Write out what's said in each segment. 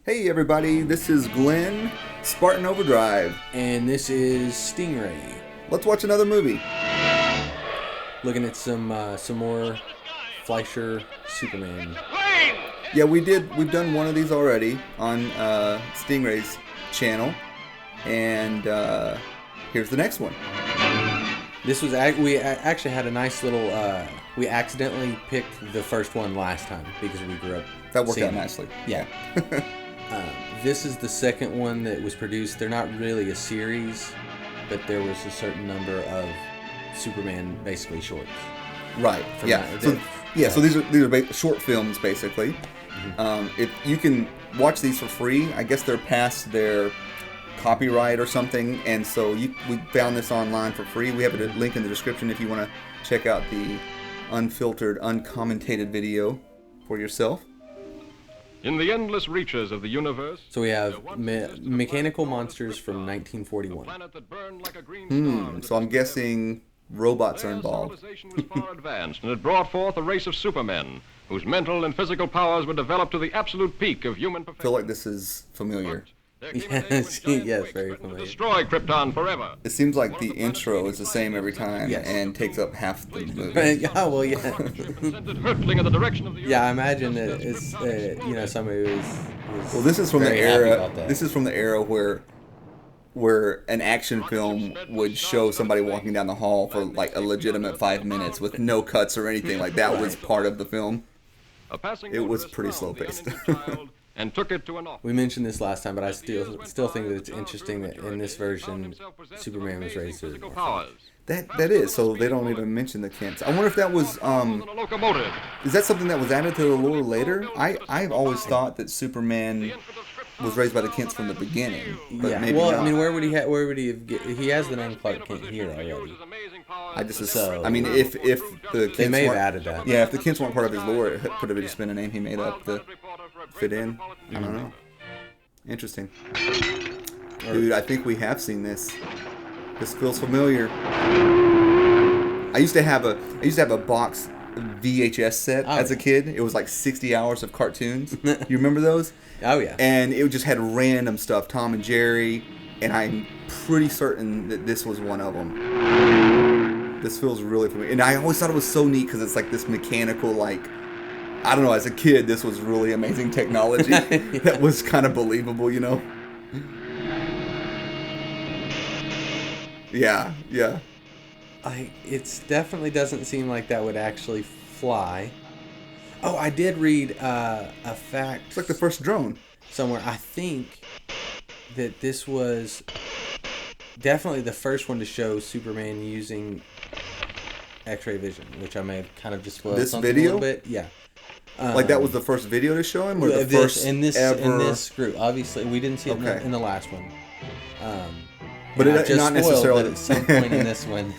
Hey everybody, this is Glenn, Spartan Overdrive. And this is Stingray. Let's watch another movie. Looking at some more Fleischer Superman. Yeah, we've done one of these already on Stingray's channel, and here's the next one. This was we actually had a nice little. We accidentally picked the first one last time because we grew up. That worked out seeing it. nicely. Yeah. This is the second one that was produced. They're not really a series, but there was a certain number of Superman basically shorts. Right. From Yeah. that. So these are short films basically. Mm-hmm. If you can watch these for free, I guess they're past their copyright or something, and so we found this online for free. We have a link in the description if you want to check out the unfiltered, uncommentated video for yourself. In the endless reaches of the universe. So we have Mechanical Monsters from 1941. So I'm guessing robots are involved. Civilization was far advanced, and it brought forth a race of supermen whose mental and physical powers were developed to the absolute peak of human I perfection. feel like this is familiar. Yes, yes, very familiar. Destroy Krypton forever. It seems like the intro is the same every time Yes. and takes up half the movie. Yeah, well, yeah. Sent it hurtling in the direction of the Yeah, I imagine that it's somebody was Well, this is from the very happy era. about that. This is from the era where an action film would show somebody walking down the hall for like a legitimate 5 minutes with no cuts or anything. Like that was part of the film. A passing It was motorist pretty found the slow-paced. uninjured child and took it to an office. We mentioned this last time, but I still think that it's interesting that in this version, Superman was raised to Physical powers. That is. So they don't even mention the Kents. I wonder if that was A locomotive. is that something that was added to the lore later? I've always thought that Superman was raised by the Kents from the beginning, but yeah. maybe Well, not. I mean, where would he have? He has the name Clark Kent here already. I just So- I mean, if the Kents They may have weren't- added that. Yeah, if the Kents weren't part of his lore, it could have just been a name he made up to fit in. I don't know. Interesting. Dude, I think we have seen this. This feels familiar. I used to have a box VHS set as a kid. It was like 60 hours of cartoons. You remember those? Oh yeah. And it just had random stuff, Tom and Jerry, and I'm pretty certain that this was one of them. This feels really familiar. And I always thought it was so neat because it's like this mechanical, like, I don't know, as a kid, this was really amazing technology that was kind of believable, you know? Yeah, yeah. It's definitely doesn't seem like that would actually fly. Oh, I did read a fact It's like the first drone. somewhere. I think that this was definitely the first one to show Superman using X-ray vision, which I may have kind of just spoiled This something video? a little bit. Yeah. Like that was the first video to show him, or the This- first in this ever. in this group. Obviously, we didn't see it Okay. in the last one. But and it- I just not spoiled necessarily- that at some point in this one.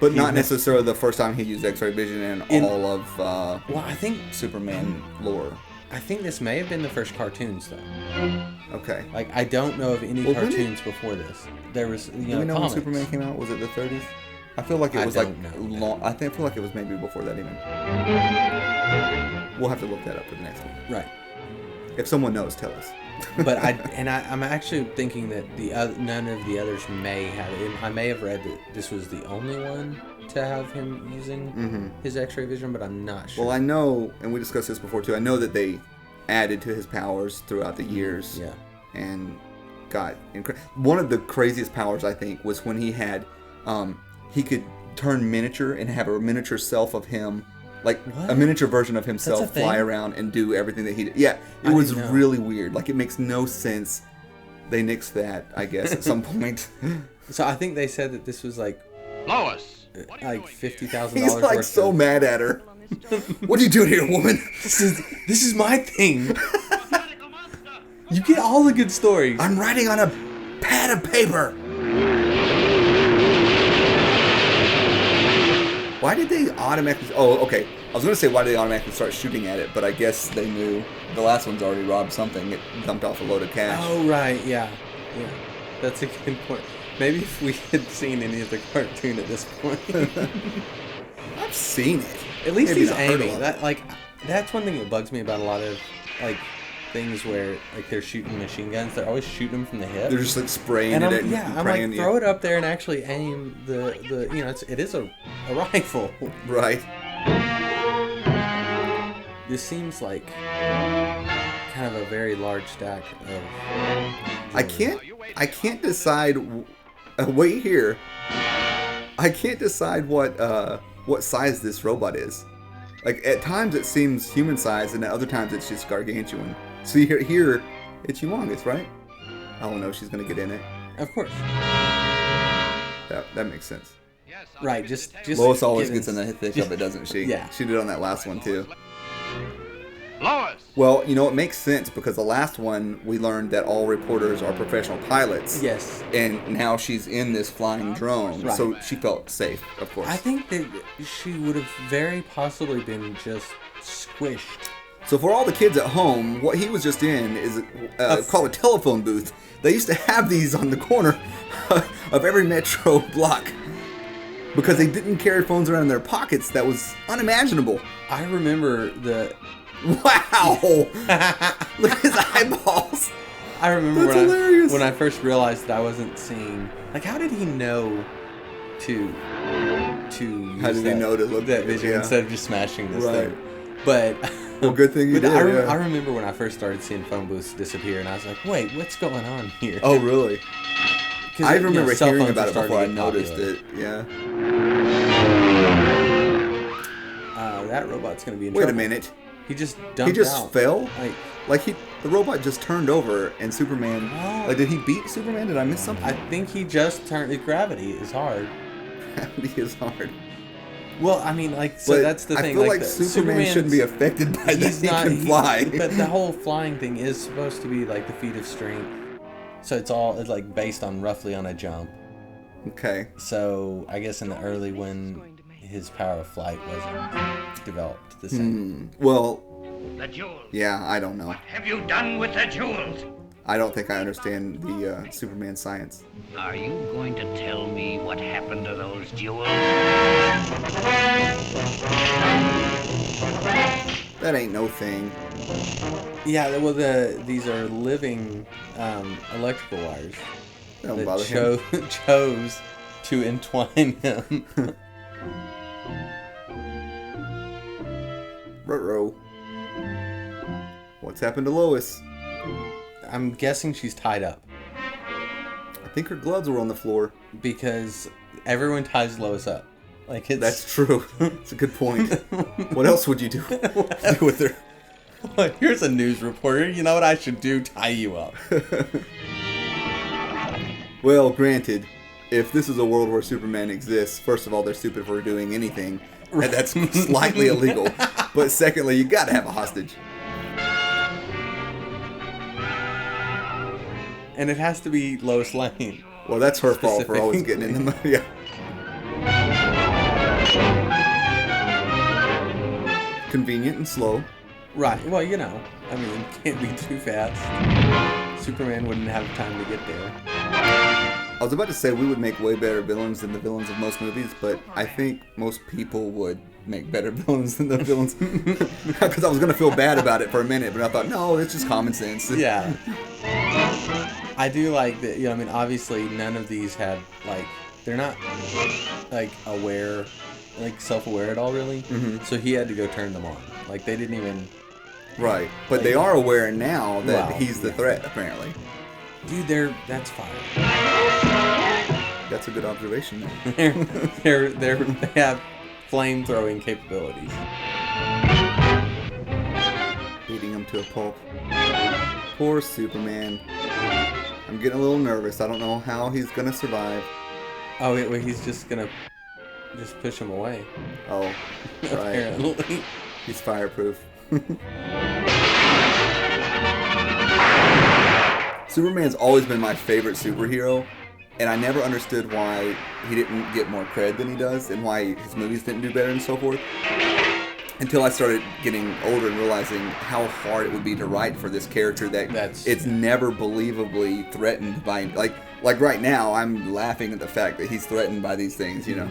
But not necessarily the first time he used X-ray vision in all of Well, I think Superman lore. this may have been the first cartoons though. Okay. Like I don't know of any Well, when cartoons before this. There was Do we know when comics. Superman came out? Was it the 30s? I feel like it I was like don't know. long. I feel like it was maybe before that even. We'll have to look that up for the next one. Right. If someone knows, tell us. But I'm actually thinking that none of the others may have it. I may have read that this was the only one to have him using his X-ray vision, but I'm not sure. Well, I know, and we discussed this before too. I know that they added to his powers throughout the years. Yeah. And got one of the craziest powers I think was when he had, he could turn miniature and have a miniature self of him. Like What? a miniature version of himself That's a fly thing? around and do everything that he did. Yeah, it I was didn't know. really weird. Like it makes no sense. They nixed that, I guess, at some point. So I think they said that this was like Lois. $50,000 He's like worth so of, mad at her. What are you doing here, woman? This is my thing. You get all the good stories. I'm writing on a pad of paper. Why did they automatically... Oh, okay. I was going to say why did they automatically start shooting at it, but I guess they knew the last one's already robbed something. It dumped off a load of cash. Oh right, yeah. That's a good point. Maybe if we had seen any of the cartoon at this point. I've seen it. At least Maybe he's not heard aiming. of it. That's one thing that bugs me about a lot of like things where like they're shooting machine guns. They're always shooting them from the hip. They're just like spraying and it I'm, and yeah, I'm praying. like, throw it up there and actually aim the you know, it is a rifle. Right. This seems like kind of a very large stack of. I can't decide. Wait here. I can't decide what size this robot is. Like at times it seems human size, and at other times it's just gargantuan. See here, it's humongous, right? I don't know. She's gonna get in it. Of course. That makes sense. Right. Just Lois always gets in the thick of it, doesn't she? Yeah. She did on that last one too. Lois! Well, you know, it makes sense because the last one we learned that all reporters are professional pilots. Yes. And now she's in this flying drone, Right. so she felt safe, of course. I think that she would have very possibly been just squished. So for all the kids at home, what he was just in is called a telephone booth. They used to have these on the corner of every metro block because they didn't carry phones around in their pockets. That was unimaginable. I remember the. Wow! Look at his eyeballs. I remember That's hilarious. when I first realized that I wasn't seeing. Like, how did he know to use How did he know to look that at it? vision Yeah. instead of just smashing this Right. thing? But Well, good thing you but did. I yeah. remember when I first started seeing phone booths disappear, and I was like, "Wait, what's going on here?" Oh, really? 'Cause, I you know, remember cell hearing phones about are it starting before I to get noticed popular. it. Yeah. That robot's gonna be in Wait a trouble. minute. He just dumped He just out. fell? Like, The robot just turned over and Superman. Oh. Like, did he beat Superman? Did I miss something? I think he just turned. Gravity is hard. Gravity is hard. Well, I mean, like, so But that's the thing. I feel like the- Superman shouldn't be affected by that. He's He not. can fly. But the whole flying thing is supposed to be like the feat of strength. So it's like based on roughly on a jump. Okay. So I guess in the early when his power of flight wasn't developed the same. Well, The jewels. yeah, I don't know. Have you done with the jewels? I don't think I understand the Superman science. Are you going to tell me what happened to those jewels? That ain't no thing. Yeah, well, these are living electrical wires That don't that bother him. chose to entwine him. Ruh-roh. What's happened to Lois? I'm guessing she's tied up I think her gloves were on the floor. because everyone ties Lois up. Like it's That's true. It's a good point. What else would you do with her? Well, here's a news reporter. You know what I should do? Tie you up. Well, granted, if this is a world where Superman exists, first of all, they're stupid for doing anything, and that's slightly illegal. But secondly, you gotta have a hostage. And it has to be Lois Lane. Well, that's her fault for always getting in the money. Yeah. Convenient and slow. Right. Well, you know, I mean, can't be too fast. Superman wouldn't have time to get there. I was about to say we would make way better villains than the villains of most movies, but I think most people would make better villains than the villains. Because I was going to feel bad about it for a minute, but I thought, no, it's just common sense. Yeah. I do like that. You know, I mean, obviously, none of these have like they're not like aware, like self-aware at all, really. Mm-hmm. So he had to go turn them on. Like they didn't even. Right. But they are aware now that Wow. he's the threat, apparently. Dude, that's fire. That's a good observation. they have flame throwing capabilities. Beating him to a pulp. Poor Superman. I'm getting a little nervous. I don't know how he's going to survive. Oh, wait, he's just gonna just push him away. Oh, right. Apparently. He's fireproof. Superman's always been my favorite superhero, and I never understood why he didn't get more cred than he does, and why his movies didn't do better and so forth. Until I started getting older and realizing how hard it would be to write for this character it's never believably threatened by, like right now, I'm laughing at the fact that he's threatened by these things, you know.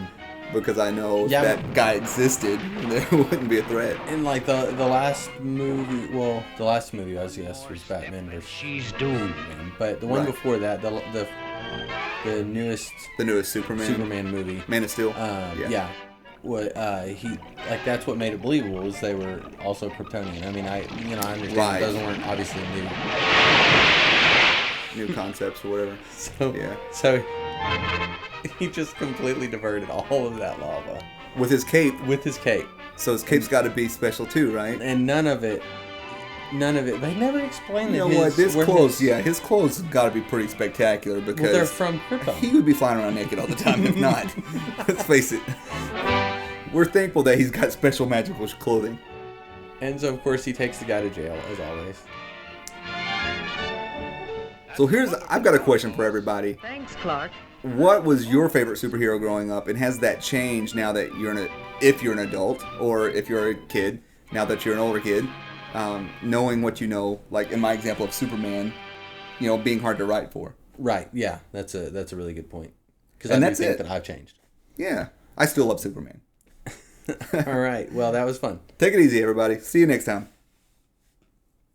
because I know if Yeah, that guy existed, there wouldn't be a threat. And like the last movie, well, the last movie I guess was Batman vs. She's doomed. Superman, but the one Right. before that, the newest The newest Superman movie, Man of Steel. yeah. What he like that's what made it believable is they were also Kryptonian. I mean, I understand Right. those weren't obviously new. New concepts or whatever. So Yeah. so he just completely diverted all of that lava With his cape, with his cape, so his cape's got to be special too, right? and none of it. They never explained You that know what? His where clothes, his clothes have got to be pretty spectacular Well, they're because from Krypton. he would be flying around naked all the time if not. Let's face it. We're thankful that he's got special magical clothing. And so, of course, he takes the guy to jail, as always. So I've got a question for everybody. Thanks, Clark. What was your favorite superhero growing up, and has that changed now that if you're an adult, or if you're a kid, now that you're an older kid, knowing what you know, like in my example of Superman, being hard to write for. Right, yeah, that's a really good point. Because And I do that's think it. that I've changed. Yeah, I still love Superman. All right, well, that was fun. Take it easy, everybody. See you next time.